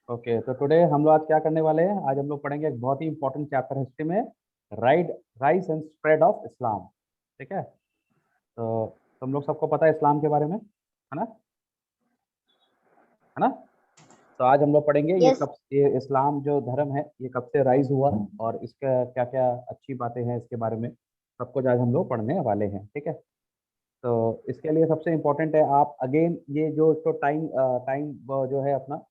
Okay, तो today हम लोग आज क्या करने वाले हैं? आज हम लोग पढ़ेंगे एक बहुत ही इंपॉर्टेंट चैप्टर हिस्ट्री में, rise and spread of Islam. ठीक है, तो तुम लोग सबको पता है इस्लाम के बारे में, है ना? है ना? तो आज हम लोग पढ़ेंगे यस। ये इस्लाम जो धर्म है ये कब से राइज हुआ और इसका क्या क्या अच्छी बातें हैं इसके बारे में सब कुछ आज हम लोग पढ़ने वाले हैं। ठीक है, तो इसके लिए सबसे इम्पोर्टेंट है आप अगेन ये जो तो टाइम जो है अपना,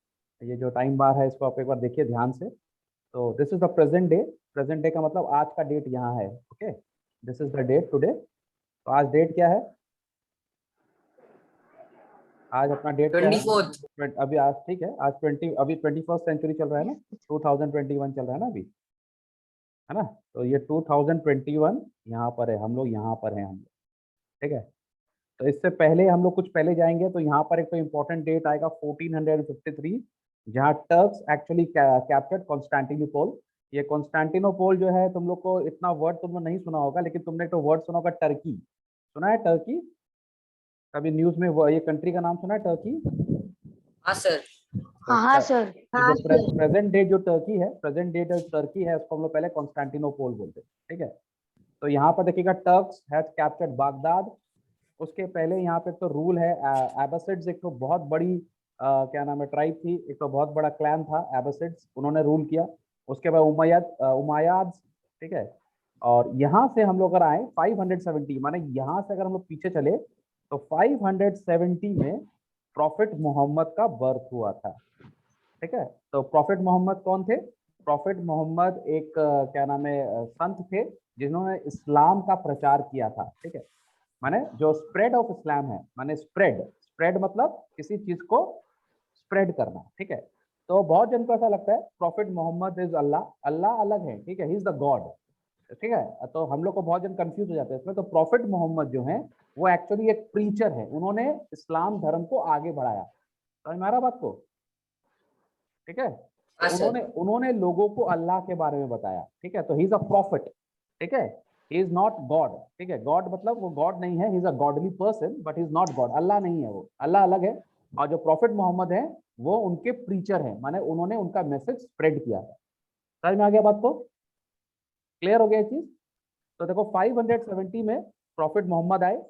ये जो टाइम बार है इसको आप एक बार देखिए ध्यान से। तो this is the present day. Present day का मतलब आज का डेट यहाँ है। Okay, this is the date today. तो आज डेट क्या है? आज अपना डेट क्या है? 24th। अभी आज ठीक है, आज 21st सेंचुरी चल रहा है ना, 2021 चल रहा है ना अभी, है ना? तो ये 2021 यहाँ पर है, हम लोग यहाँ पर हैं हम लोग। ठीक है, तो इससे पहले हम लोग कुछ पहले जाएंगे तो यहाँ पर एक तो इम्पोर्टेंट डेट आएगा 1453, जहाँ टर्क्स एक्चुअली कैप्चर्ड कॉन्स्टेंटिनोपल। ये कॉन्स्टेंटिनोपल जो है, तुम लोग को इतना वर्ड तुमने नहीं सुना होगा, लेकिन तुमने एक तो वर्ड सुना होगा टर्की। सुना है टर्की? कभी न्यूज में ये कंट्री का नाम सुना है टर्की? हाँ सर। हाँ सर। तो जो प्रेजेंट डे जो टर्की है, प्रेजेंट डे जो टर्की है उसको हम लोग पहले कॉन्स्टेंटिनोपल बोलते हैं। ठीक है, तो यहाँ पर देखिएगा टर्क्स हैज कैप्चर्ड बागदाद। उसके पहले यहाँ पे तो रूल है एबासिड्स, एक तो बहुत बड़ी क्या नाम है ट्राइब थी, एक तो बहुत बड़ा क्लैन था एबासिड्स, उन्होंने रूल किया। उसके बाद उमायाद। ठीक है, और यहाँ से हम लोग अगर आए 570, माने यहाँ से अगर हम लोग पीछे चले तो 570 में प्रॉफिट मोहम्मद का बर्थ हुआ था। ठीक है, तो प्रॉफिट मोहम्मद कौन थे? प्रॉफिट मोहम्मद एक क्या नाम है संत थे, जिन्होंने इस्लाम का प्रचार किया था। ठीक है, माने जो स्प्रेड ऑफ इस्लाम है, माने स्प्रेड स्प्रेड मतलब किसी चीज को स्प्रेड करना। ठीक है, तो बहुत जन को ऐसा लगता है प्रॉफिट मोहम्मद इज अल्लाह, अल्लाह अलग है। ठीक है, ही इज द गॉड। ठीक है, तो हम लोग को बहुत जन कंफ्यूज हो जाते हैं इसमें। तो प्रॉफिट मोहम्मद जो है वो एक्चुअली एक प्रीचर है, उन्होंने इस्लाम धर्म को आगे बढ़ाया। समझ में आ रहा बात को? ठीक है, तो हाँ सर। उन्होंने उन्होंने लोगों को अल्लाह के बारे में बताया। ठीक है, तो ही इज अ प्रॉफिट। ठीक है, ही इज नॉट गॉड। ठीक है, गॉड मतलब वो गॉड नहीं है, he is a godly person but he is not God. अल्लाह नहीं है वो, अल्लाह अलग है। और जो प्रॉफिट मोहम्मद है वो उनके प्रीचर हैं, माने उन्होंने उनका मैसेज स्प्रेड किया है। समझ में आ गया बात को? क्लियर हो गया चीज? तो देखो 570 में प्रॉफिट मोहम्मद आए,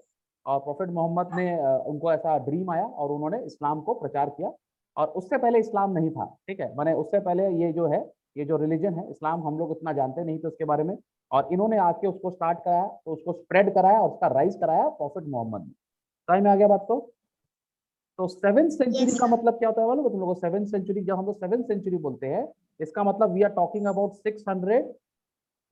और प्रॉफिट मोहम्मद ने उनको ऐसा ड्रीम आया और उन्होंने इस्लाम को प्रचार किया। और उससे पहले इस्लाम नहीं था। ठीक है, माने उससे पहले ये जो है, ये जो रिलीजन है इस्लाम, हम लोग इतना जानते नहीं थे उसके बारे में। और इन्होंने आके उसको स्टार्ट कराया, तो उसको स्प्रेड कराया और उसका राइज कराया प्रॉफिट मोहम्मद ने। समझ में आ गया बात को? तो 7th सेंचुरी का मतलब क्या होता है मालूम है तुम लोगों को? 7th सेंचुरी, जब हम लोग 7th सेंचुरी बोलते हैं, इसका मतलब we are talking about 600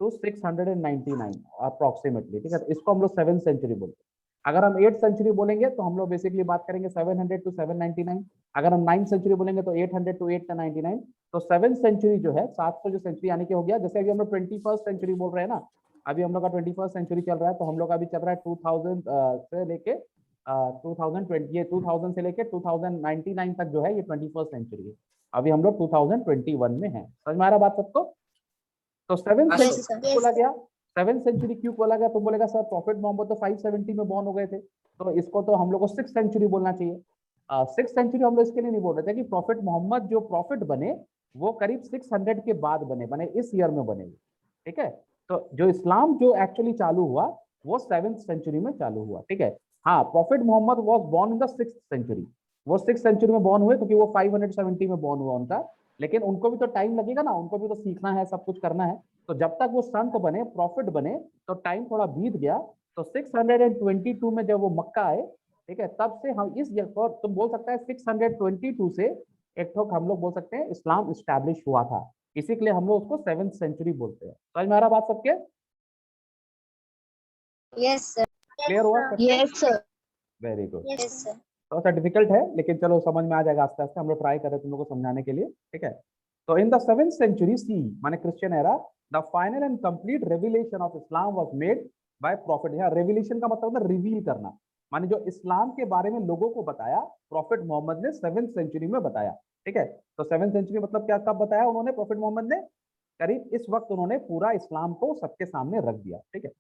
to 699 approximately. ठीक है, तो इसको हम लोग 7th सेंचुरी बोलते हैं। अगर हम 8th सेंचुरी बोलेंगे तो हम लोग बेसिकली बात करेंगे 700 टू 799। अगर हम 9th सेंचुरी बोलेंगे तो 800 टू 899। तो 7th सेंचुरी जो है, 700 जो सेंचुरी यानी कि हो गया, जैसे अभी हम लोग 21st सेंचुरी बोल रहे हैं ना, अभी हम लोग का 21st सेंचुरी चल रहा है, तो हम लोग अभी चल रहा है 2000 से लेके 2020, ये 2000 से लेके 2099 तक जो है ये 21st सेंचुरी है। अभी हम लोग 2021 में है। समझ में आ रहा बात सबको? तो 7th हाँ सेंचुरी सर। क्यों बोला गया? 7th सेंचुरी क्यों बोला गया? तो बोलेगा सर प्रॉफिट मोहम्मद तो 570 में बॉर्न हो गए थे, तो इसको तो हम लोग को 6th सेंचुरी बोलना चाहिए। 6th सेंचुरी हम लोग इसके लिए नहीं बोल रहे थे कि प्रॉफिट मोहम्मद जो प्रॉफिट बने वो करीब 600 के बाद बने, बने इस ईयर में बने। ठीक है, तो जो इस्लाम जो एक्चुअली चालू हुआ वो 7th सेंचुरी में चालू हुआ। ठीक है, हाँ, prophet Muhammad was born in the 6th century. वो 6th सेंचुरी में बॉर्न हुए क्योंकि वो 570 में बॉर्न हुआ उनका। लेकिन उनको भी तो टाइम लगेगा ना, उनको भी तो सीखना है, सब कुछ करना है। तो जब तक वो संत बने, प्रॉफिट बने, तो टाइम थोड़ा बीत गया। तो 622 में जब वो मक्का आए, ठीक है, तब से हम इस तुम बोल सकता है 622 से एक ठोक हम लोग बोल सकते हैं इस्लाम इस्टेब्लिश हुआ था। इसी के लिए हम लोग उसको 7th सेंचुरी बोलते हैं। समझ में आ रहा बात सबके? Yes sir. क्लियर हुआ सबके? Yes sir. Very good. Yes sir. थोड़ा सा डिफिकल्ट है लेकिन चलो समझ में आ जाएगा आस्ते आस्ते, हम लोग ट्राई कर रहे हैं तुम लोग को समझाने के लिए। ठीक है, तो in the 7th century C, माने Christian era, the final and complete revelation of Islam was made by profit. यहाँ रेवलेशन का मतलब होता है रिवील करना, माने जो इस्लाम के बारे में लोगों को बताया, प्रॉफिट मोहम्मद ने 7th सेंचुरी में बताया। ठीक है, तो 7th सेंचुरी मतलब क्या, कब बताया उन्होंने? प्रॉफिट मोहम्मद ने करीब इस वक्त उन्होंने पूरा इस्लाम को सबके सामने रख दिया। ठीक है,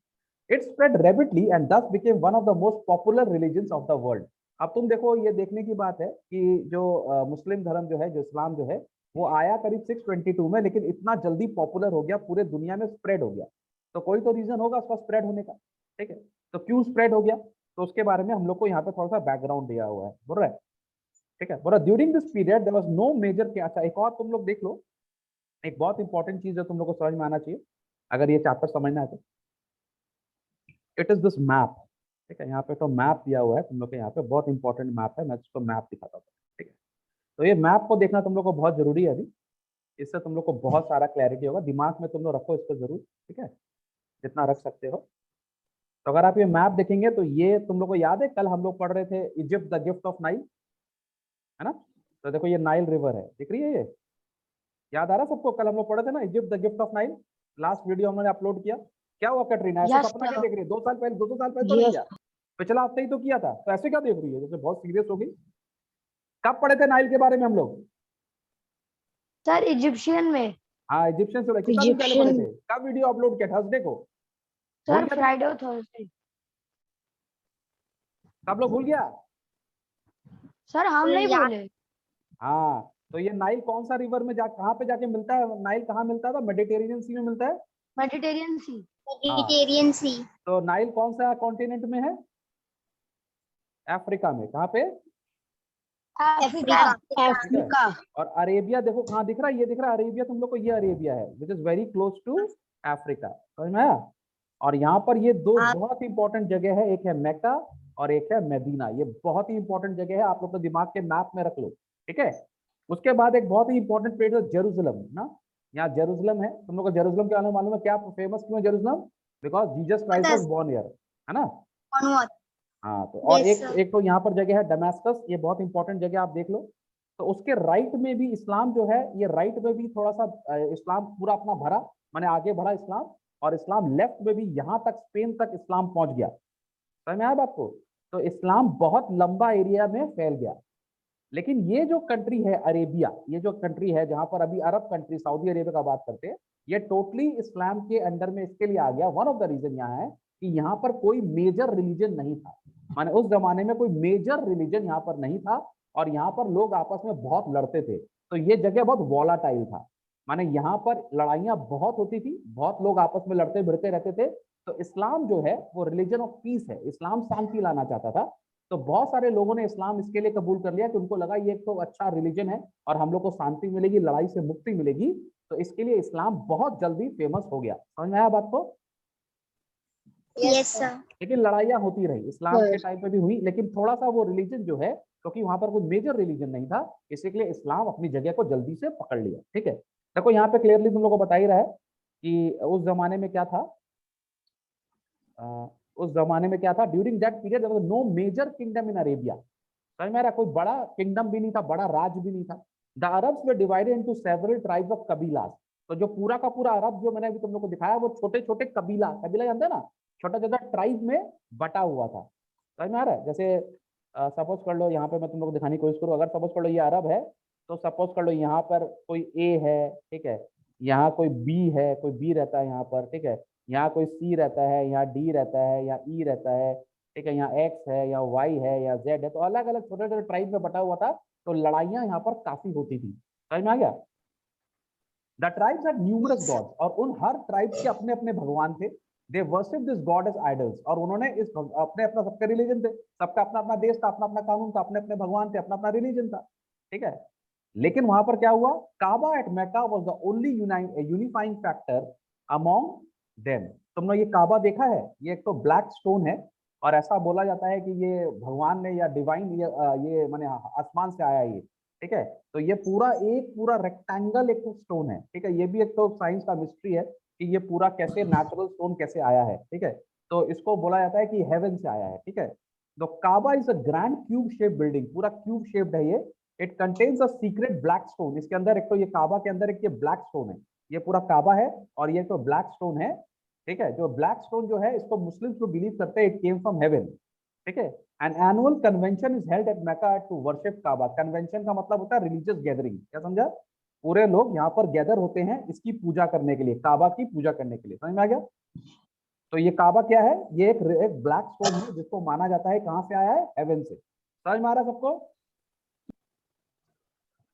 it spread rapidly and thus became one of the most popular religions of the world। अब तुम देखो, ये देखने की बात है कि जो मुस्लिम धर्म जो है, जो इस्लाम जो है, वो आया करीब 622 में, लेकिन इतना जल्दी पॉपुलर हो गया, पूरे दुनिया में स्प्रेड हो गया। तो कोई तो रीजन होगा उसका स्प्रेड होने का, ठीक है। तो क्यों स्प्रेड हो गया, तो उसके बारे में हम लोग को यहाँ पे थोड़ा सा बैकग्राउंड दिया हुआ है, बोल रहा है, ठीक है। बोला during this period there was no major के। अच्छा, एक और तुम लोग देख लो, एक बहुत इंपॉर्टेंट चीज है तुम लोग को समझ में आना चाहिए अगर ये चैप्टर समझना है तो। इट इज दिस मैप, ठीक है। यहाँ पे तो मैप दिया हुआ है तुम लोग के, यहाँ पे बहुत इंपॉर्टेंट मैप है, मैं इसको मैप दिखाता हूँ, ठीक है। तो ये मैप को देखना तुम लोग को बहुत जरूरी है अभी, इससे तुम लोग को बहुत सारा क्लैरिटी होगा, दिमाग में तुम लोग रखो इसको जरूर, ठीक है, जितना रख सकते हो। तो अगर आप ये मैप देखेंगे तो ये तुम लोग को याद है कल हम लोग पढ़ रहे थे Egypt the gift of Nile, है ना। तो देखो ये नाइल रिवर है, दिख रही है ये, याद आ रहा है सबको, कल हम लोग पढ़े थे ना Egypt the gift of Nile, last video हमने अपलोड किया। क्या हुआ कैटरीना, ऐसे यस सपना क्या सर। देख रही है, 2 साल पहले, 2 साल पहले तो नहीं यस किया, पिछला हफ्ते ही तो किया था, तो ऐसे क्या देख रही है, जैसे बहुत सीरियस हो गई। कब पढ़े थे नाइल के बारे में हम लोग? सर इजिप्शियन में। हाँ इजिप्शियन से कितना दिन पहले पढ़े इजिप्शियन थे, कब वीडियो अपलोड किया, थर्सडे को, भूल सर, गया तुम? फ्राइडे और थर्सडे। सब लोग भूल गया? सर हम नहीं बोले। हाँ, तो ये नाइल कौन सा रिवर में जा, कहाँ पे जाके मिलता है नाइल, कहाँ मिलता था, मेडिटेरेनियन सी में मिलता है। मेडिटेरियन सी। हाँ, मेडिटेरियन सी। तो नाइल कौन सा कॉन्टिनेंट में है, अफ्रीका में, कहाँ पे, अफ्रीका। ठीक है। अफ्रीका। और अरेबिया देखो कहाँ दिख रहा है, ये दिख रहा है अरेबिया तुम लोग को, ये अरेबिया है which is very close to Africa, समझ में आया। और यहाँ पर ये दो बहुत ही इंपॉर्टेंट जगह है, एक है मेक्का और एक है मदीना, ये बहुत ही इंपॉर्टेंट जगह है, आप लोग तो दिमाग के मैप में रख लो, ठीक है। उसके बाद एक बहुत ही इंपॉर्टेंट प्लेस है जेरूसलम ना, यहाँ जेरूसलम है, तुम लोग को जेरूसलम के बारे में मालूम है क्या फेमस क्यों है Jerusalem, because Jesus Christ was born here, है ना। हाँ, तो और एक एक तो यहाँ पर जगह है दमास्कस, ये बहुत इंपॉर्टेंट जगह आप देख लो। तो उसके राइट में भी इस्लाम जो है, ये राइट में भी थोड़ा सा इस्लाम पूरा अपना भरा, माने आगे बढ़ा इस्लाम, और इस्लाम लेफ्ट में भी यहाँ तक स्पेन तक इस्लाम पहुंच गया, समझ में आया बात को। तो इस्लाम बहुत लंबा एरिया में फैल गया। लेकिन ये जो कंट्री है अरेबिया, ये जो कंट्री है जहां पर अभी अरब कंट्री सऊदी अरेबिया का बात करते हैं, ये टोटली इस्लाम के अंडर में इसके लिए आ गया। वन ऑफ द रीजन यहाँ है कि यहाँ पर कोई मेजर रिलीजन नहीं था, माने उस जमाने में कोई मेजर रिलीजन यहाँ पर नहीं था, और यहाँ पर लोग आपस में बहुत लड़ते थे, तो ये जगह बहुत वॉलाटाइल था, माने यहाँ पर लड़ाइयाँ बहुत होती थी, बहुत लोग आपस में लड़ते भिड़ते रहते थे। तो इस्लाम जो है वो रिलीजन ऑफ पीस है, इस्लाम शांति लाना चाहता था। तो बहुत सारे लोगों ने इस्लाम इसके लिए कबूल कर लिया कि उनको लगा ये तो अच्छा रिलीजन है और हम लोग को शांति मिलेगी, लड़ाई से मुक्ति मिलेगी, तो इसके लिए इस्लाम बहुत जल्दी फेमस हो गया, समझ में आया बात को। Yes sir. लेकिन लड़ाइयाँ होती रही, इस्लाम के टाइम पे भी हुई, लेकिन थोड़ा सा वो रिलीजन जो है, क्योंकि वहां पर कोई मेजर रिलीजन नहीं था, इसलिए इस्लाम अपनी जगह को जल्दी से पकड़ लिया, ठीक है। देखो यहाँ पे क्लियरली तुम लोग को बता ही रहा है कि उस जमाने में क्या था, उस जमाने में क्या था, during that period there was no major kingdom in Arabia, समझ में आ रहा, कोई बड़ा किंगडम भी नहीं था, बड़ा राज भी नहीं था। The Arabs were divided into several tribes of कबीलास। तो जो पूरा का पूरा अरब जो मैंने अभी तुम लोग को दिखाया, वो छोटे छोटे कबीला, कबीला जानते हैं ना, छोटा छोटा ट्राइब में बटा हुआ था, समझ में आ रहा है। जैसे सपोज कर लो, यहाँ पे मैं तुम लोग को दिखाने की कोशिश करूँ, अगर सपोज कर लो ये अरब है, तो सपोज कर लो यहाँ पर कोई ए है, ठीक है, यहाँ कोई बी है, कोई बी रहता है यहाँ पर, ठीक है, यहाँ कोई सी रहता है, यहाँ डी रहता है, यहाँ ई रहता है, ठीक है, यहाँ एक्स है, यहाँ वाई है, यहाँ जेड है, तो अलग अलग छोटे छोटे ट्राइब में बटा हुआ था। तो लड़ाइयाँ यहाँ पर काफी होती थी, समझ में आ गया। The tribes had numerous gods, और उन हर ट्राइब्स के अपने अपने भगवान थे। They worship this god as idols, और उन्होंने इस अपने अपना, सबका रिलीजन थे, सबका अपना अपना देश था, अपना अपना कानून था, अपने अपने भगवान थे, अपना अपना रिलीजन था, ठीक है। लेकिन वहां पर क्या हुआ, काबा at Mecca was the only unifying factor among them. तुमने ये काबा देखा है, ये एक तो ब्लैक स्टोन है, और ऐसा बोला जाता है कि ये भगवान ने या डिवाइन ये माने आसमान से आया ये, ठीक है। तो ये पूरा एक पूरा रेक्टेंगल एक स्टोन है, ठीक है, ये भी एक तो साइंस का मिस्ट्री है कि ये पूरा कैसे नेचुरल स्टोन कैसे आया है, ठीक है। तो इसको बोला जाता है कि हेवन से आया है, ठीक है। तो काबा is a grand cube shape building, पूरा क्यूब शेप्ड है ये। It contains a secret black stone, इसके अंदर एक तो ये काबा के अंदर एक ये ब्लैक स्टोन है, ये पूरा काबा है और ये तो ब्लैक स्टोन है, ठीक है। जो ब्लैक स्टोन जो है, इसको मुस्लिम्स लोग बिलीव करते हैं इट केम फ्रॉम हेवन, ठीक है। An annual convention is held at Mecca to worship काबा। कन्वेंशन का मतलब होता है रिलीजियस गैदरिंग, क्या समझा, पूरे लोग यहाँ पर गैदर होते हैं इसकी पूजा करने के लिए, काबा की पूजा करने के लिए, समझ में आ गया। तो ये काबा क्या है, ये एक ब्लैक स्टोन है जिसको माना जाता है कहाँ से आया है, हेवन से, समझ में आ रहा है सबको।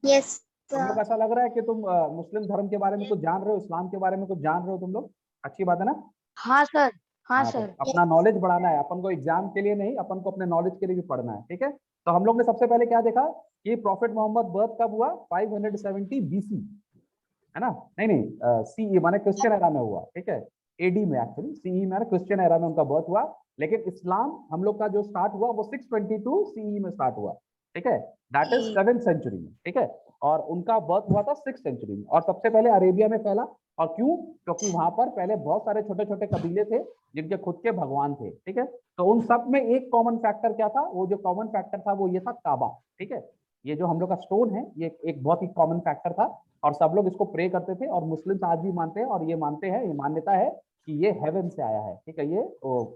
यस तुम लोग ऐसा लग रहा है कि तुम मुस्लिम धर्म के बारे में कुछ जान रहे हो, इस्लाम के बारे में कुछ जान रहे हो तुम लोग, अच्छी बात है ना। हाँ सर, हाँ हाँ, तो सर। अपना नॉलेज बढ़ाना है अपन को, एग्जाम के लिए नहीं, अपन को अपने नॉलेज के लिए भी पढ़ना है, ठीक है। तो हम लोग ने सबसे पहले क्या देखा कि प्रॉफिट मोहम्मद बर्थ कब हुआ, 570 बीसी, है ना। नहीं नहीं, सीई माने क्रिश्चियन एरा में हुआ, ठीक है। एडी में, एक्चुअली सीई में क्रिश्चियन एरा में उनका बर्थ हुआ, लेकिन इस्लाम हम लोग का जो स्टार्ट हुआ वो 622 सीई में स्टार्ट हुआ, ठीक है। दैट इज 7th सेंचुरी में, ठीक है। और उनका बर्थ हुआ था 6th सेंचुरी में, और सबसे पहले अरेबिया में फैला। और क्यों, क्योंकि वहां पर पहले बहुत सारे छोटे छोटे कबीले थे जिनके खुद के भगवान थे, ठीक है। तो उन सब में एक कॉमन फैक्टर क्या था, वो जो कॉमन फैक्टर था वो ये था काबा, ठीक है। ये जो हम लोग का स्टोन है ये एक बहुत ही कॉमन फैक्टर था, और सब लोग इसको प्रे करते थे, और मुस्लिम्स आज भी मानते हैं, और ये मानते हैं, ये मान्यता है कि ये हेवन से आया है, ठीक है। ये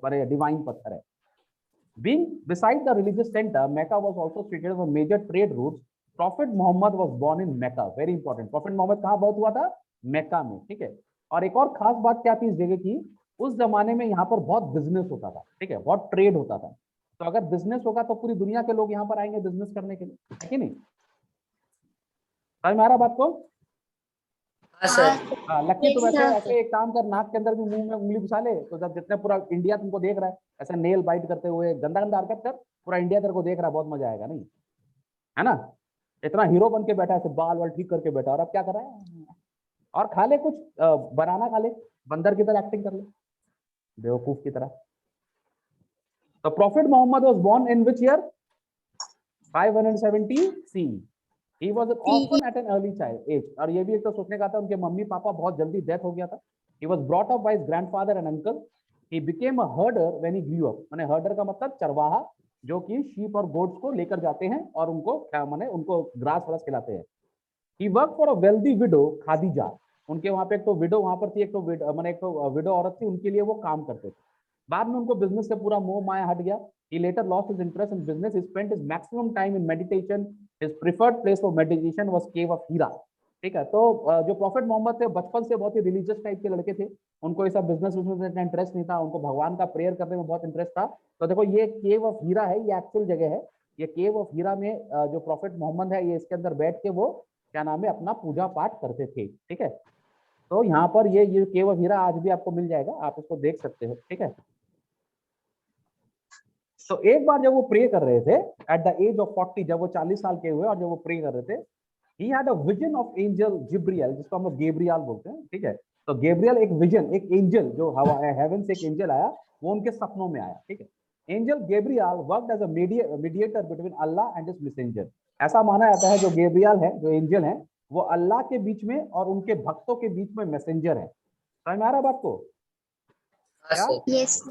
बड़े डिवाइन पत्थर है। Being beside the religious center, Mecca was also treated as a major trade route. Prophet Muhammad was born in Mecca. Very important. Prophet Muhammad कहाँ बर्थ हुआ था, मैक्का में, ठीक है। और एक और खास बात क्या थी इस जगह की, उस जमाने में यहाँ पर बहुत बिजनेस होता था, ठीक है, बहुत ट्रेड होता था। तो अगर बिजनेस होगा तो पूरी दुनिया के लोग यहाँ पर आएंगे बिजनेस करने के लिए, है कि नहीं। समझ में आ रहा बात को। हाँ सर। हाँ, लक्की Yes, तुम ऐसे sir. ऐसे एक काम कर, नाक के अंदर भी मुंह में उंगली घुसा ले, तो जब जितने पूरा इंडिया तुमको देख रहा है ऐसे नेल बाइट करते हुए गंदा गंदा हरकत कर, पूरा इंडिया तेरे को देख रहा है, बहुत मजा आएगा, नहीं है ना। इतना हीरो बन के बैठा है, ऐसे बाल वाल ठीक करके बैठा, और अब क्या कर रहा है, और खा ले कुछ बनाना खा ले, बंदर की तरह एक्टिंग कर ले, बेवकूफ की तरह। तो prophet Muhammad was born in which year, 570 C. He was an orphan at an early child age, और ये भी एक तो सोचने का था, उनके मम्मी पापा बहुत जल्दी डेथ हो गया था। He was brought up by his grandfather and uncle. He became a herder when he grew up. माने herder का मतलब चरवाहा, जो कि sheep और goats को लेकर जाते हैं और उनको क्या माने उनको ग्रास व्रास खिलाते हैं। He worked for a wealthy widow, Khadija. उनके वहां पे एक तो विडो वहां पर थी, एक तो माने एक तो विडो औरत थी, उनके लिए वो काम करते थे। बाद में उनको बिजनेस से पूरा मोह माया हट गया। He later lost his interest in business. He spent his maximum time in meditation. His preferred place for meditation was cave of Hira. ठीक है। तो जो प्रॉफिट मोहम्मद थे बचपन से बहुत ही रिलीजियस टाइप के लड़के थे, उनको ऐसा बिजनेस में इतना इंटरेस्ट नहीं था, उनको भगवान का प्रेयर करने में बहुत इंटरेस्ट था। तो देखो ये केव ऑफ हीरा है, ये एक्चुअल जगह है। ये केव ऑफ हीरा में जो प्रॉफिट मोहम्मद है, ये इसके अंदर बैठ के वो क्या नाम है अपना पूजा पाठ करते थे, ठीक है। तो यहाँ पर ये केव ऑफ हीरा आज भी आपको मिल जाएगा, आप इसको देख सकते हो, ठीक है। तो एक बार जब वो प्रे कर रहे थे एट द एज ऑफ 40, जब वो 40 साल के हुए और जब वो प्रे कर रहे थे, he had a vision of angel Gabriel, जिसको हम लोग गेब्रियल बोलते हैं, ठीक है। तो गेब्रियल एक विजन, एक एंजल जो हवा हेवन से एक एंजल आया, वो उनके सपनों में आया, ठीक है। Angel Gabriel worked as a mediator between Allah and his messenger. ऐसा माना जाता है जो गेब्रियल है, जो एंजल है, वो अल्लाह के बीच में और उनके भक्तों के बीच में मैसेंजर है। समझ में आ रहा बात को क्या? Yes.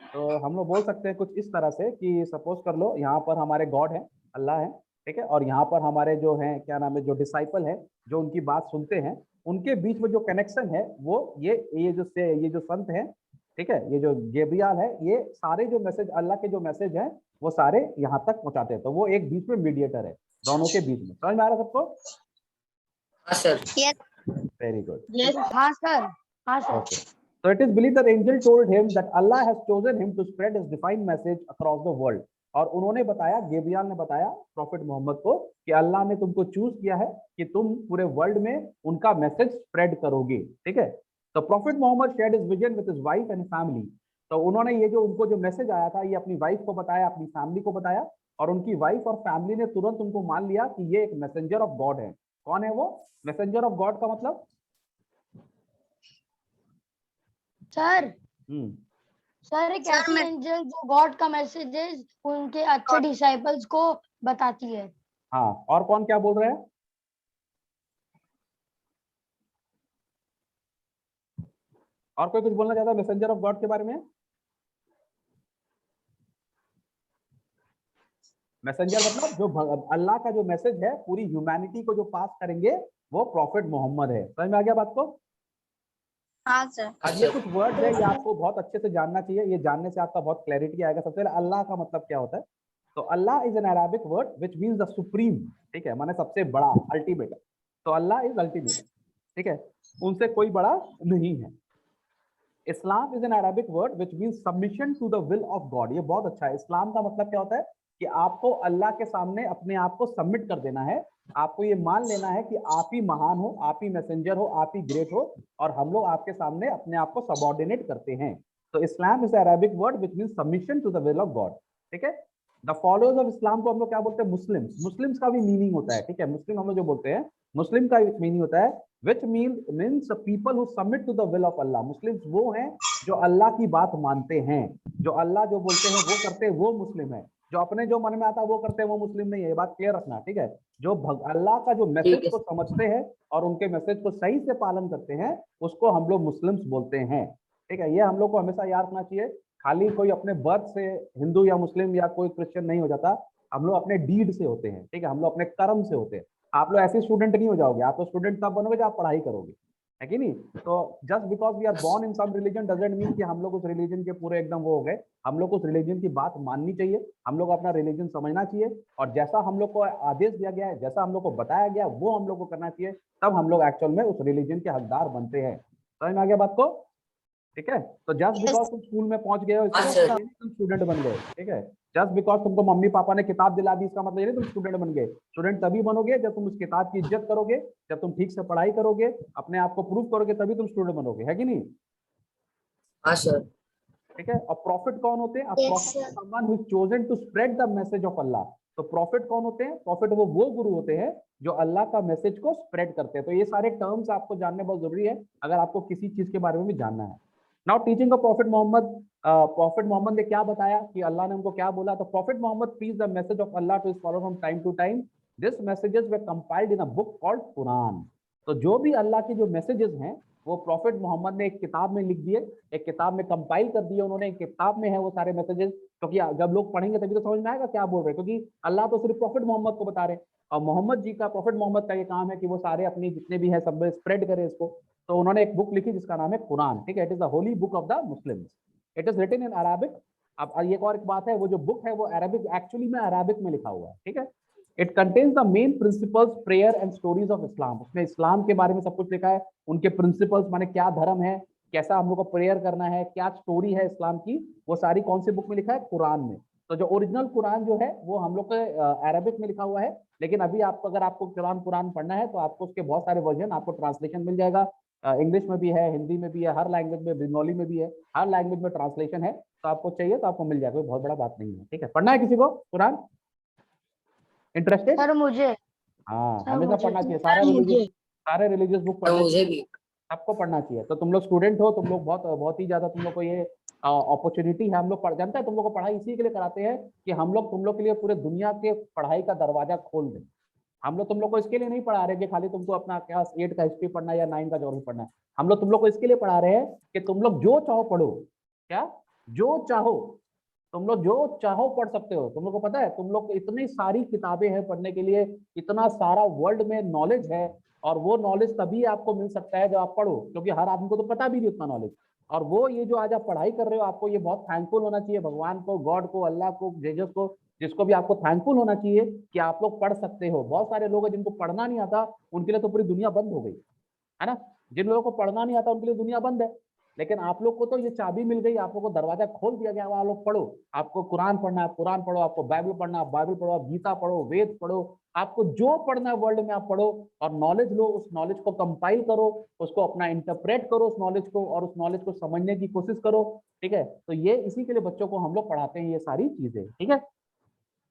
तो हम लोग बोल सकते हैं कुछ इस तरह से कि सपोज कर लो यहाँ पर हमारे गॉड है, अल्लाह है, ठीक है, और यहाँ पर हमारे जो हैं क्या नाम है, जो डिसाइपल है, जो उनकी बात सुनते हैं, उनके बीच में जो कनेक्शन है वो ये जो संत है, ठीक है, ये जो गेब्रियल है, ये सारे जो मैसेज अल्लाह के जो मैसेज हैं वो सारे यहाँ तक पहुंचाते हैं। तो वो एक बीच में मीडिएटर है दोनों के बीच में। समझ में आ रहा सबको? हाँ सर। Yes. Very good. हाँ सर, हाँ sir. Okay. So it is believed that angel told him that Allah has chosen him to spread his divine message across the world. और उन्होंने बताया, गेब्रियल ने बताया प्रॉफिट मोहम्मद को कि अल्लाह ने तुमको चूज किया है कि तुम पूरे वर्ल्ड में उनका मैसेज स्प्रेड करोगे, ठीक है। तो prophet Muhammad shared his vision with his wife and family. तो उन्होंने ये जो उनको जो मैसेज आया था ये अपनी वाइफ को बताया, अपनी फैमिली को बताया, और उनकी वाइफ और फैमिली ने तुरंत उनको मान लिया कि ये एक मैसेंजर ऑफ गॉड है। कौन है वो मैसेंजर ऑफ गॉड का मतलब? सर हम्म सर एक ऐसी एंजल जो गॉड का मैसेजेस उनके अच्छे डिसाइपल्स को बताती है। हाँ, और कौन क्या बोल रहे हैं? और कोई कुछ बोलना चाहता है मैसेंजर ऑफ गॉड के बारे में? मैसेंजर मतलब जो अल्लाह का जो मैसेज है पूरी ह्यूमैनिटी को जो पास करेंगे वो प्रॉफिट मोहम्मद है। समझ में आ गया बात को? हाँ सर। अब ये कुछ वर्ड है, ये आपको बहुत अच्छे से जानना चाहिए, ये जानने से आपका बहुत क्लैरिटी आएगा। सबसे पहले अल्लाह का मतलब क्या होता है? तो अल्लाह is an Arabic word which means the supreme, ठीक है, माने सबसे बड़ा, अल्टीमेट। तो अल्लाह इज अल्टीमेट, ठीक है, उनसे कोई बड़ा नहीं है। इस्लाम is an Arabic word which means submission to the will of God. ये बहुत अच्छा है। इस्लाम का मतलब क्या होता है? कि आपको अल्लाह के सामने अपने आप को सबमिट कर देना है। आपको ये मान लेना है कि आप ही महान हो, आप ही मैसेंजर हो, आप ही ग्रेट हो, और हम लोग आपके सामने अपने आप को सबऑर्डिनेट करते हैं। तो इस्लाम is Arabic word which mean submission to the will of God. ठीक है, द फॉलोअर्स ऑफ इस्लाम को हम लोग क्या बोलते हैं? मुस्लिम्स। मुस्लिम्स का भी मीनिंग होता है, ठीक है, मुस्लिम हम लोग जो बोलते हैं, मुस्लिम का मीनिंग होता है which means people who submit to the will of Allah. Muslims वो हैं जो अल्लाह की बात मानते हैं, जो अल्लाह जो बोलते हैं वो करते हैं, वो मुस्लिम है। जो अपने जो मन में आता है वो करते हैं, वो मुस्लिम नहीं है। ये बात क्लियर रखना, ठीक है। जो अल्लाह का जो मैसेज ठीक है को समझते हैं और उनके मैसेज को सही से पालन करते हैं, उसको हम लोग मुस्लिम्स बोलते हैं। ठीक है, ये हम लोग को हमेशा याद रखना चाहिए। खाली कोई अपने बर्थ से हिंदू या मुस्लिम या कोई क्रिश्चियन नहीं हो जाता, हम लोग अपने डीड से होते हैं, ठीक है, हम लोग अपने कर्म से होते हैं। आप लोग ऐसे स्टूडेंट नहीं हो जाओगे, आप तो स्टूडेंट तब बनोगे जब आप पढ़ाई करोगे, है कि नहीं? तो just because we are born in some religion doesn't mean कि हम लोग उस रिलीजन के पूरे एकदम वो हो गए। हम लोग उस रिलीजन की बात माननी चाहिए, हम लोग अपना रिलीजन समझना चाहिए, और जैसा हम लोग को आदेश दिया गया है, जैसा हम लोग को बताया गया, वो हम लोग को करना चाहिए। तब हम लोग एक्चुअल में उस रिलीजन के हकदार बनते हैं। समझ में आ गया बात को? ठीक है, तो जस्ट बिकॉज तुम स्कूल में पहुंच गए हो इसका हाँ, मतलब सर। ये नहीं तुम स्टूडेंट बन गए। ठीक है, जस्ट बिकॉज तुमको मम्मी पापा ने किताब दिला दी इसका मतलब ये नहीं तुम स्टूडेंट बन गए। स्टूडेंट तभी बनोगे जब तुम उस किताब की इज्जत करोगे, जब तुम ठीक से पढ़ाई करोगे, अपने आप को प्रूव करोगे, तभी तुम स्टूडेंट बनोगे, है कि नहीं? हाँ सर। ठीक है, और प्रॉफिट कौन होते हैं? Yes, prophet someone who chosen to spread the message of अल्लाह। तो प्रॉफिट कौन होते हैं? प्रॉफिट वो गुरु होते हैं जो अल्लाह का मैसेज को स्प्रेड करते हैं। तो ये सारे टर्म्स आपको जानने बहुत जरूरी है अगर आपको किसी चीज के बारे में भी जानना है। Now teaching of prophet Muhammad, prophet Muhammad ने क्या बताया कि अल्लाह ने उनको क्या बोला? तो prophet Muhammad preach the message of Allah to his followers from time to time. This messages were compiled in a book called Quran. तो जो भी अल्लाह के जो मैसेजेस हैं वो प्रॉफिट मोहम्मद ने एक किताब में लिख दिए, एक किताब में कंपाइल कर दिए उन्होंने, एक किताब में है वो सारे मैसेजेस। क्योंकि जब लोग पढ़ेंगे तभी तो समझ में आएगा क्या बोल रहे हैं, क्योंकि अल्लाह तो सिर्फ प्रॉफिट मोहम्मद को बता रहे हैं, और मोहम्मद जी का, प्रॉफिट मोहम्मद का ये काम है कि वो सारे अपनी जितने भी है सब में स्प्रेड करे इसको। तो उन्होंने एक बुक लिखी जिसका नाम है कुरान। ठीक है, it is the holy book of the Muslims. It is written in Arabic. अब एक और एक बात है, वो जो बुक है वो अरबिक, एक्चुअली में अरबिक में लिखा हुआ है। ठीक है, it contains the main principles, prayer and stories of Islam. उसमें इस्लाम के बारे में सब कुछ लिखा है, उनके प्रिंसिपल्स माने क्या धर्म है, कैसा हम लोग को प्रेयर करना है, क्या स्टोरी है इस्लाम की, वो सारी कौन सी बुक में लिखा है? कुरान में। तो जो ओरिजिनल कुरान जो है वो हम लोग के अरबिक में लिखा हुआ है, लेकिन अभी आपको अगर आपको कुरान पढ़ना है तो आपको उसके बहुत सारे वर्जन, आपको ट्रांसलेशन मिल जाएगा। इंग्लिश में भी है, हिंदी में भी है, हर लैंग्वेज में, बंगाली में भी है, हर लैंग्वेज में ट्रांसलेशन है। तो आपको चाहिए तो आपको मिल जाएगा, कोई बहुत बड़ा बात नहीं है। ठीक है, पढ़ना है किसी को कुरान? इंटरेस्टेड? सर मुझे। हाँ, सर हमेशा मुझे पढ़ना चाहिए, मुझे सारे रिलीजियस बुक तो पढ़ने मुझे चाहिए, भी। सबको पढ़ना चाहिए। तो तुम लोग स्टूडेंट हो, तुम लोग बहुत बहुत ही ज्यादा तुम लोग को ये अपॉर्चुनिटी है। हम लोग पढ़ जानते हैं तुम लोग को पढ़ाई इसी के लिए कराते हैं कि हम लोग तुम लोग के लिए पूरे दुनिया के पढ़ाई का दरवाजा खोल दें। हम लोग तुम लोग को इसके लिए नहीं पढ़ा रहे कि खाली तुमको अपना क्लास 8 का हिस्ट्री पढ़ना है या 9 का ज्योग्राफी पढ़ना है। हम लोग तुम लोग को इसके लिए पढ़ा रहे हैं कि तुम लोग जो चाहो पढ़ो। क्या? जो चाहो, तुम लोग जो चाहो पढ़ सकते हो। तुम लोग को पता है तुम लोग को इतनी सारी किताबें हैं पढ़ने के लिए, इतना सारा वर्ल्ड में नॉलेज है, और वो नॉलेज तभी आपको मिल सकता है जब आप पढ़ो, क्योंकि हर आदमी को तो पता भी नहीं उतना नॉलेज। और वो ये जो आज आप पढ़ाई कर रहे हो, आपको ये बहुत थैंकफुल होना चाहिए भगवान को, गॉड को, अल्लाह को, जेजस को, जिसको भी आपको थैंकफुल होना चाहिए कि आप लोग पढ़ सकते हो। बहुत सारे लोग हैं जिनको पढ़ना नहीं आता, उनके लिए तो पूरी दुनिया बंद हो गई है ना। जिन लोगों को पढ़ना नहीं आता उनके लिए दुनिया बंद है, लेकिन आप लोग को तो ये चाबी मिल गई, आप लोग को दरवाजा खोल दिया गया, आप लोग पढ़ो। आपको कुरान पढ़ना है, कुरान पढ़ो, आपको बाइबल पढ़ना है, बाइबल पढ़ो, आप गीता पढ़ो, वेद पढ़ो, आपको जो पढ़ना है वर्ल्ड में आप पढ़ो, और नॉलेज लो, उस नॉलेज को कंपाइल करो, उसको अपना इंटरप्रेट करो उस नॉलेज को, और उस नॉलेज को समझने की कोशिश करो। ठीक है, तो ये इसी के लिए बच्चों को हम लोग पढ़ाते हैं ये सारी चीजें। ठीक है,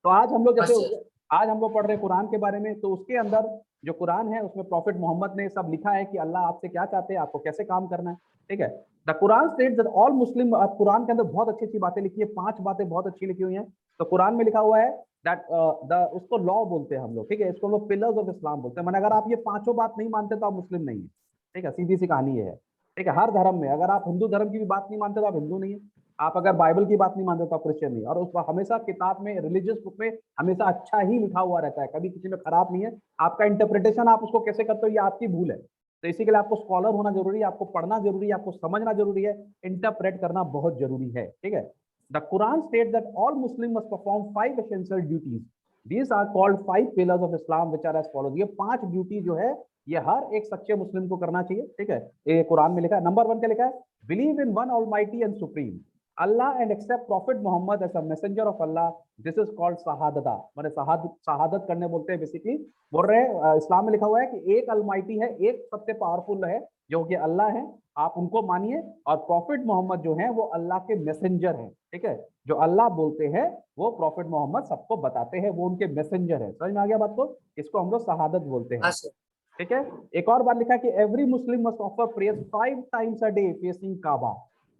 तो आज हम लोग हाँ जैसे सर। आज हम लोग पढ़ रहे हैं कुरान के बारे में, तो उसके अंदर जो कुरान है उसमें प्रॉफिट मोहम्मद ने सब लिखा है कि अल्लाह आपसे क्या चाहते हैं, आपको कैसे काम करना है। ठीक है, the Quran states that all मुस्लिम, कुरान के अंदर बहुत अच्छी अच्छी बातें लिखी है, 5 बातें बहुत अच्छी लिखी हुई हैं। तो कुरान में लिखा हुआ है दैट उसको लॉ बोलते हैं हम लोग। ठीक है, इसको लोग पिलर्स ऑफ इस्लाम बोलते हैं। मैंने अगर आप ये 5 बात नहीं मानते तो आप मुस्लिम नहीं है। ठीक है, सीधी सी कहानी ये है। ठीक है, हर धर्म में अगर आप हिंदू धर्म की भी बात नहीं मानते तो आप हिंदू नहीं है, आप अगर बाइबल की बात नहीं मानते तो आप क्रिश्चियन नहीं। और उस हमेशा किताब में, रिलीजियस बुक में हमेशा अच्छा ही लिखा हुआ रहता है, कभी किसी में खराब नहीं है। आपका इंटरप्रिटेशन आप उसको कैसे करते हो ये आपकी भूल है। तो इसी के लिए आपको स्कॉलर होना जरूरी है, आपको पढ़ना जरूरी है, आपको समझना जरूरी है, इंटरप्रेट करना बहुत जरूरी है। ठीक है, the Quran state that all Muslim must perform 5 essential duties. These are called 5 pillars of Islam which are as follows. ये 5 ड्यूटी जो है ये हर एक सच्चे मुस्लिम को करना चाहिए। ठीक है, ये कुरान में लिखा है। नंबर 1 क्या लिखा है? Believe in one almighty and supreme. अल्लाह एंड एक्सेप्ट प्रॉफिट मोहम्मद एज अ मैसेंजर ऑफ अल्लाह, दिस इज कॉल्ड शहादता, माने शहादत करने बोलते हैं बेसिकली। बोल रहे हैं इस्लाम में लिखा हुआ है कि एक अलमाइटी है, एक सबसे पावरफुल है जो कि अल्लाह है, आप उनको मानिए, और प्रॉफिट मोहम्मद जो है वो अल्लाह के मैसेंजर हैं, ठीक है। जो अल्लाह बोलते हैं वो प्रॉफिट मोहम्मद सबको बताते हैं, वो उनके मैसेंजर है। समझ में आ गया बात को? इसको हम लोग शहादत बोलते हाँ हैं, सर। ठीक है। एक और बात लिखा कि every Muslim must offer prayer 5 times a day facing काबा,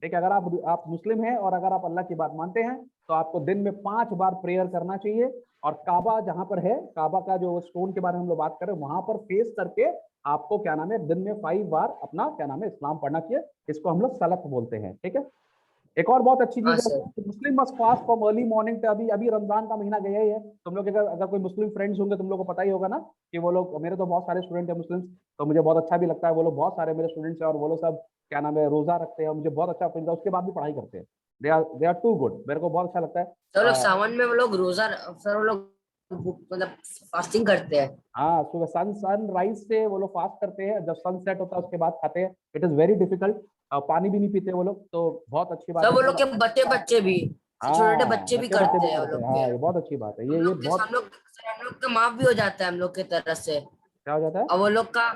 ठीक है। अगर आप मुस्लिम हैं और अगर आप अल्लाह की बात मानते हैं तो आपको दिन में 5 बार प्रेयर करना चाहिए, और काबा जहां पर है, काबा का जो स्टोन के बारे में हम लोग बात कर रहे हैं, वहां पर फेस करके आपको क्या नाम है दिन में 5 बार अपना क्या नाम है इस्लाम पढ़ना चाहिए। इसको हम लोग सलत बोलते हैं, ठीक है। एक और बहुत अच्छी हाँ चीज है, sir. Muslim must fast from early morning पे। अभी अभी रमजान का महीना गया ही है, तुम लोग अगर कोई मुस्लिम फ्रेंड्स होंगे तुम लोग को पता ही होगा ना कि वो लोग, मेरे तो बहुत सारे स्टूडेंट हैं मुस्लिम, तो मुझे बहुत अच्छा भी लगता है, वो लोग बहुत सारे मेरे स्टूडेंट्स हैं और वो लोग सब क्या नाम है रोजा रखते हैं, मुझे बहुत अच्छा फील, उसके बाद भी पढ़ाई करते हैं। दे आर टू गुड, मेरे को बहुत अच्छा लगता है। सर वो लोग सावन में वो लोग रोजा, सर वो लोग मतलब फास्टिंग करते हैं। हाँ, सुबह सनराइज से वो लोग फास्ट करते हैं, जब सन सेट होता है उसके बाद खाते हैं। इट इज वेरी डिफिकल्ट, पानी भी नहीं पीते वो लोग, तो बहुत अच्छी बात सर है वो लोग बहुत। के बच्चे बच्चे भी, छोटे छोटे हाँ, बच्चे भी बच्चे बच्चे भी करते हैं वो करते लोग हैं, के। हाँ ये बहुत अच्छी बात है, ये बहुत। हम लोग सर हम लोग का माफ भी हो जाता है हम लोग की तरफ से। क्या हो जाता है? और वो लोग का,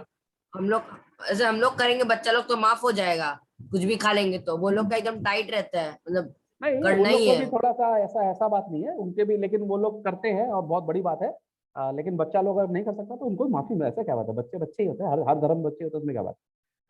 हम लोग ऐसे हम लोग करेंगे बच्चा लोग तो माफ हो जाएगा, कुछ भी खा लेंगे तो। वो लोग का एकदम टाइट रहता है, मतलब नहीं, करना उन लोग ही को है। भी थोड़ा सा ऐसा ऐसा बात नहीं है उनके भी, लेकिन वो लोग करते हैं और बहुत बड़ी बात है। लेकिन बच्चा लोग अगर नहीं कर सकता तो उनको भी माफी में, ऐसा क्या बात है, बच्चे बच्चे ही होते हैं, हर धर्म बच्चे होते हैं, उसमें क्या बात है?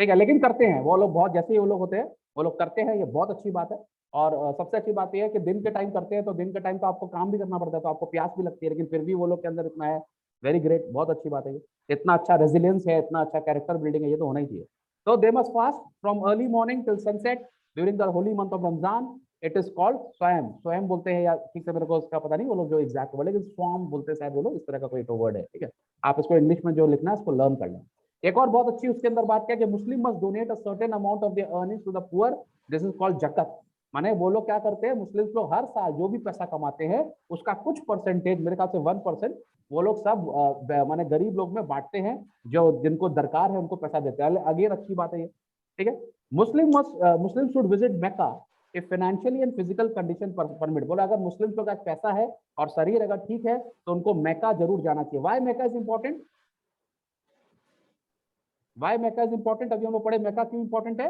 ठीक है, लेकिन करते हैं वो लोग, बहुत जैसे ही वो लोग होते हैं वो लोग करते हैं, ये बहुत अच्छी बात है। और सबसे अच्छी बात यह है कि दिन के टाइम करते हैं, तो दिन के टाइम तो आपको काम भी करना पड़ता है, तो आपको प्यास भी लगती है, लेकिन फिर भी वो लोग के अंदर इतना है। वेरी ग्रेट, बहुत अच्छी बात है ये। इतना अच्छा रेजिलियंस है, इतना अच्छा कैरेक्टर बिल्डिंग है, ये तो होना ही चाहिए। तो they must fast from early morning till sunset during the Holi month of Ramzan. It is called स्वयं, स्वयं बोलते हैं, या ठीक से मेरे को उसका पता नहीं वो लोग जो एग्जैक्ट वर्ड, लेकिन स्वयं बोलते हैं शायद वो लोग, इस तरह का कोई तो वर्ड है, ठीक है। आप इसको इंग्लिश में जो लिखना है इसको लर्न कर लें। एक और बहुत अच्छी उसके अंदर बात क्या है कि Muslim must donate a certain amount of their earnings to the poor, this is called जकत। माने वो लोग क्या करते हैं, मुस्लिम लोग हर साल जो भी पैसा कमाते हैं उसका कुछ परसेंटेज, मेरे ख्याल से 1%, वो लोग सब माने गरीब लोग में बांटते हैं, जो जिनको दरकार है उनको पैसा देते हैं। अगेन अच्छी बात है ये, ठीक है। मुस्लिम should visit Mecca if financially and physical condition permit. बोला अगर मुस्लिम लोग का पैसा है और शरीर अगर ठीक है तो उनको मक्का जरूर जाना चाहिए। Why Mecca is important? Why Mecca is important? अभी हम लोग पढ़े मक्का क्यों इंपॉर्टेंट है।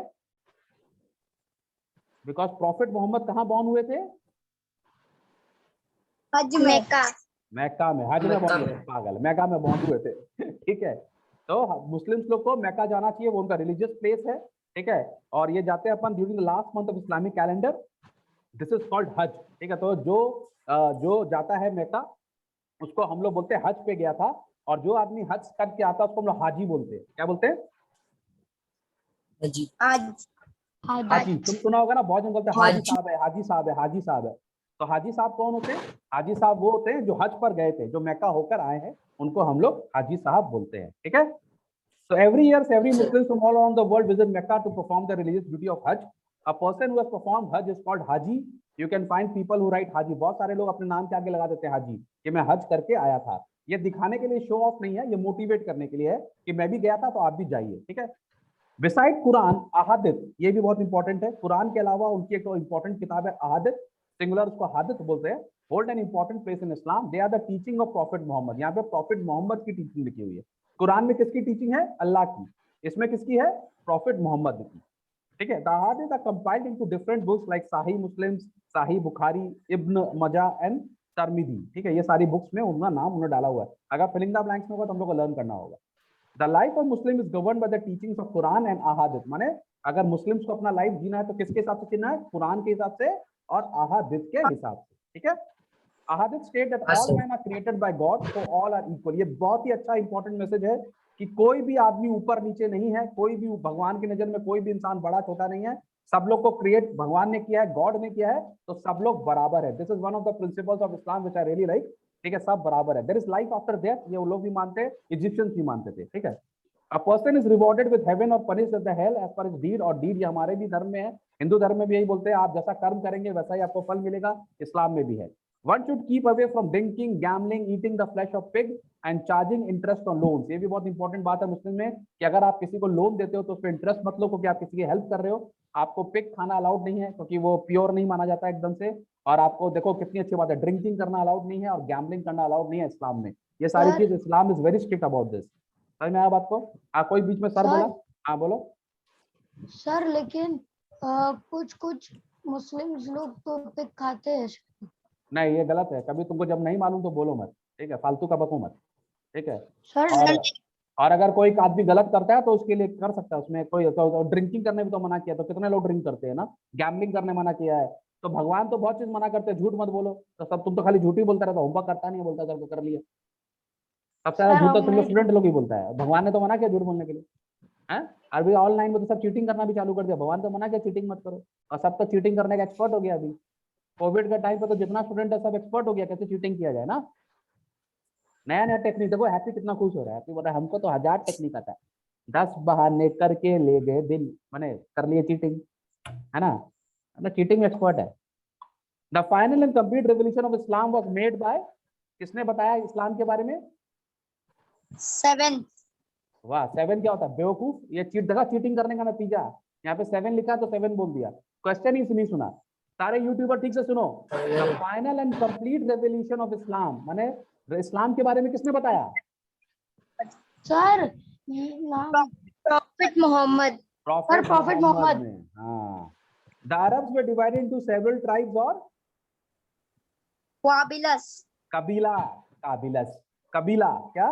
बिकॉज प्रॉफिट मोहम्मद कहां बॉर्न हुए थे? हज में। मक्का। मक्का में, हज में बॉर्न हुए थे, पागल, मक्का में बॉर्न हुए थे ठीक है। तो मुस्लिम्स लोग को मक्का जाना चाहिए, वो उनका रिलीजियस प्लेस है, ठीक है। और ये जाते हैं अपन during the last month of Islamic calendar, this is called हज, ठीक है। तो जो जाता है मक्का उसको हम लोग बोलते हैं हज पे गया था, और जो आदमी हज करके आता है उसको हम लोग हाजी बोलते हैं। क्या बोलते हैं? जी। आज। हाजी, तुम सुना होगा ना, बहुत जन बोलते हैं हाजी हाजी। साहब है, हाजी साहब है, हाजी साहब है। तो हाजी साहब कौन होते हैं? हाजी साहब वो होते हैं जो हज पर गए थे, जो मक्का होकर आए हैं, उनको हम लोग हाजी साहब बोलते हैं, ठीक है। So every year, every Muslim from all around the world visit Mecca to perform the religious duty of Hajj. A person who has performed Hajj is called Haji. You can find people who write Haji. बहुत सारे लोग अपने नाम के आगे लगा देते हैं हाजी, कि मैं हज करके आया था। ये दिखाने के लिए, शो ऑफ नहीं है, ये मोटिवेट करने के लिए है कि मैं भी गया था तो आप भी जाइए, ठीक है। बिसाइड कुरान, अहादित, ये भी बहुत इंपॉर्टेंट है। कुरान के अलावा उनकी एक इंपॉर्टेंट किताब है अहादित, सिंगुलर उसको हादित बोलते हैं। Hold an important place in Islam, they are the teaching of prophet Muhammad. यहाँ पे प्रॉफिट मोहम्मद की टीचिंग लिखी हुई है। कुरान में किसकी टीचिंग है? अल्लाह की। इसमें किसकी है? प्रॉफिट मोहम्मद की, ठीक है। द अहादित are compiled into different books like साही मुस्लिम, साही बुखारी, इब्न मजा एंड तरमिदी, ठीक है। ये सारी बुक्स में उनका नाम उन्होंने डाला हुआ है। अगर फिलिंग द ब्लैंक्स में होगा तो हम लोग को लर्न करना होगा। The life of Muslim is govern by the teachings of कुरान एंड अहादित। माने अगर मुस्लिम्स को अपना लाइफ जीना है तो किसके हिसाब से जीना है? कुरान के हिसाब से और अहादित के हिसाब से, ठीक है। अहादित state that all man are created by God, so all are equal. ये बहुत ही अच्छा इंपॉर्टेंट मैसेज है कि कोई भी आदमी ऊपर नीचे नहीं है, कोई भी भगवान की नजर में कोई भी इंसान बड़ा छोटा नहीं है। सब लोग को क्रिएट भगवान ने किया है, गॉड ने किया है, तो सब लोग बराबर है। This is one of the principles of Islam which I really like, ठीक है। सब बराबर है। There is life after death, ये वो लोग भी मानते हैं, इजिप्शियंस भी मानते थे, ठीक है। A person is rewarded with heaven or punished with the hell as per his deed, और deed ये हमारे भी धर्म में है, हिंदू धर्म में भी यही बोलते हैं, आप जैसा कर्म करेंगे वैसा ही आपको फल मिलेगा, इस्लाम में भी है। One should keep away from drinking, gambling, eating the flesh of pig and charging interest on loans. ये भी बहुत इंपॉर्टेंट बात है मुस्लिम में कि अगर आप किसी को लोन देते हो तो उस पर इंटरेस्ट मत लो, क्योंकि आप किसी की हेल्प कर रहे हो। आपको पिग खाना अलाउड नहीं है क्योंकि वो प्योर नहीं माना जाता एकदम से। और आपको देखो कितनी अच्छी बात है, ड्रिंकिंग करना अलाउड नहीं है और गैम्बलिंग करना अलाउड नहीं है इस्लाम में। ये सारी सर- चीज इस्लाम is very strict about this. समझ में आया बात को? कोई बीच में सर सर- बोला? हाँ बोलो। सर लेकिन कुछ कुछ मुस्लिम लोग तो पिग खाते हैं। नहीं ये गलत है, कभी तुमको जब नहीं मालूम तो बोलो मत, ठीक है? फालतू का बको मत, ठीक है? सर और अगर कोई आदमी गलत करता है तो उसके लिए कर सकता है, उसमें कोई तो ड्रिंकिंग करने भी तो मना किया, तो कितने लोग ड्रिंक करते हैं ना। गैम्बलिंग करने मना किया है, तो भगवान तो बहुत चीज मना करते हैं, झूठ मत बोलो। तो सब तुम तो खाली झूठ ही बोलता रहता, होमवर्क करता नहीं है, बोलता तो कर लिया। सबसे ज्यादा सर, झूठ तो हम तुम नहीं स्टूडेंट लोग ही बोलता है, भगवान ने तो मना किया झूठ बोलने के लिए, है? अभी ऑनलाइन में तो सब चीटिंग करना भी चालू कर दिया, भगवान तो मना किया चीटिंग मत करो, और सब तो चीटिंग करने का एक्सपर्ट हो गया। अभी कोविड के टाइम पे तो जितना स्टूडेंट है सब एक्सपर्ट हो गया कैसे चीटिंग किया जाए ना। नया नया टेक्निक देखो, हैप्पी कितना खुश हो रहा है। हैप्पी बोल रहा है हमको तो 1000 टेक्निक आता है, 10 बहाने करके ले गए दिन, मैंने कर लिए चीटिंग, है ना? चीटिंग में एक्सपर्ट है। The final and complete revolution of Islam was made by, किसने बताया इस्लाम के बारे में? 7 वाह, 7 क्या होता है? बेवकूफ। ये चीट देखा, चीटिंग करने का नतीजा। यहाँ पे 7 लिखा तो 7 बोल दिया, क्वेश्चन ही नहीं सुना। सारे यूट्यूबर ठीक से सुनो, the final and complete revolution of Islam, माने इस्लाम के बारे में किसने बताया? सर ये नाम प्रॉफिट मोहम्मद Prophet Muhammad। ने। हाँ, the Arabs were divided into several tribes और वाबिलस कबीला। कबीला क्या?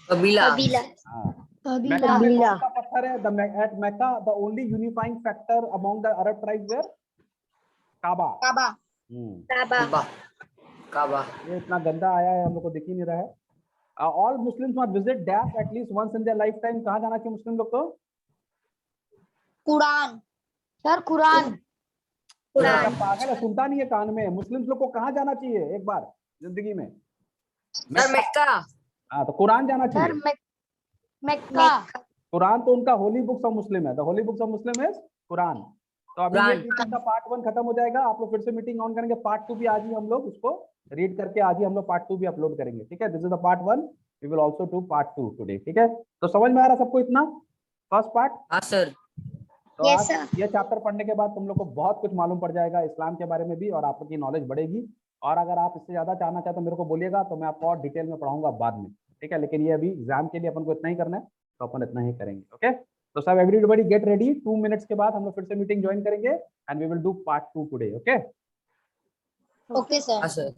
कबीला। कबीला हाँ। कबीला। मक्का में कौन सा पत्थर है? at Mecca the only unifying factor among the Arab tribes were काबा। काबा काबा काबा। काबा। ये इतना गंदा आया है, हम लोग को दिख ही नहीं रहा है। All Muslims must visit dash at least once in their lifetime. कहाँ जाना चाहिए मुस्लिम लोग को? Quran sir Quran. क्या पागल है, सुनता नहीं है कान में? मुस्लिम्स लोग को कहाँ जाना चाहिए एक बार जिंदगी में? सर मक्का। हाँ, तो कुरान जाना सर चाहिए। मक्का। कुरान तो उनका होली बुक्स ऑफ मुस्लिम है, the holy books of Muslim is Quran. तो अभी ये कुरान। टीचिंग का पार्ट 1 खत्म हो जाएगा, आप लोग फिर से मीटिंग ऑन करेंगे। पार्ट 2 भी आज ही हम लोग उसको रीड करके आज ही हम लोग पार्ट 2 भी अपलोड करेंगे, ठीक है? This is the part 1, we will also do part 2 today, ठीक है? तो समझ में आ रहा सबको इतना फर्स्ट पार्ट? हाँ सर। तो Yes, आज sir. ये चैप्टर पढ़ने के बाद तुम लोग को बहुत कुछ मालूम पड़ जाएगा इस्लाम के बारे में भी, और आपकी नॉलेज बढ़ेगी। और अगर आप इससे ज्यादा जानना चाहते हो मेरे को बोलिएगा, तो मैं आपको और डिटेल में पढ़ाऊंगा बाद में, ठीक है? लेकिन ये अभी एग्जाम के लिए अपन को इतना ही करना है, तो अपन इतना ही करेंगे, ओके? तो सब एवरीबॉडी गेट रेडी, 2 मिनट्स के बाद हम लोग फिर से मीटिंग ज्वाइन करेंगे and we will do part 2 today, okay? Okay sir हाँ सर।